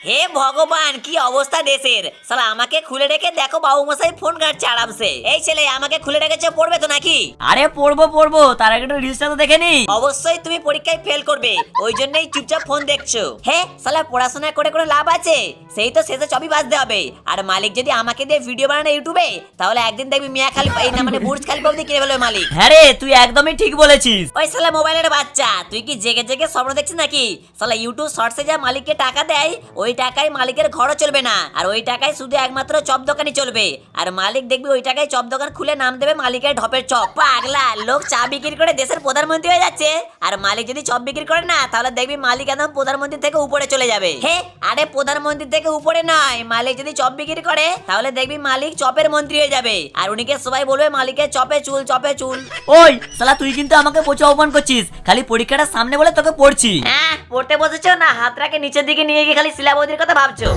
হে ভগবান, কি অবস্থা দেশের! শালা আমাকে খুলে রেখে দেখো বাবু মশাই ফোন কাটছে আরামসে। এই ছেলে আমাকে খুলে রেখেছে, পড়বে তো নাকি? আরে পড়বো তার আগে একটু রিলসটা তো দেখে নি। অবশ্যই তুমি পরীক্ষায় ফেল করবে, ওই জন্যই চুপচাপ ফোন দেখছো। হে শালা, পড়াশোনা করে কোনো লাভ আছে? সেই তো শেষে চবি বাজতে হবে। আর মালিক যদি আমাকে দিয়ে ভিডিও বানানো ইউটিউবে, তাহলে একদিন দেখবি মিয়া খালি এই না মানে বুর্জ খালিফা অবধি কিনে ফেলবে মালিক। হ্যাঁ রে, তুই একদমই ঠিক বলেছিস। ওই শালা মোবাইলের বাচ্চা, তুই কি জেগে জেগে স্বপ্ন দেখছিস নাকি? শালা ইউটিউব শর্টসে যা মালিককে টাকা দেয়, ওই টাকায় মালিকের ঘরও চলবে না, আর ওই টাকায় শুধু একমাত্র চপ দোকানই চলবে। আর মালিক দেখবি ওই টাকায় চপ দোকান খুলে নাম দেবে মালিকের ঢপের চপ। পাগলা লোক চা বিক্রি করে দেশের প্রধানমন্ত্রী হয়ে যাচ্ছে, আর মালিক যদি চপ বিক্রি করে না, তাহলে দেখবি মালিক একদম প্রধানমন্ত্রী থেকে উপরে চলে যাবে। হে আরে প্রধানমন্ত্রী থেকে উপরে নয়, মালিক যদি চপ বিক্রি করে তাহলে দেখবি মালিক চপের মন্ত্রী হয়ে যাবে, আর উনিকে সবাই বলবে মালিকের চপে চুল চপে চুল। ওই শালা, তুই কিন্তু আমাকে প্রচুর অপমান করছিস। খালি পরীক্ষাটা সামনে বলে তোকে পড়ছি। হ্যাঁ পড়তে বসেছো না, হাতটাকে নিচের দিকে নিয়ে গিয়ে খালি শিলাবতীর কথা ভাবছো।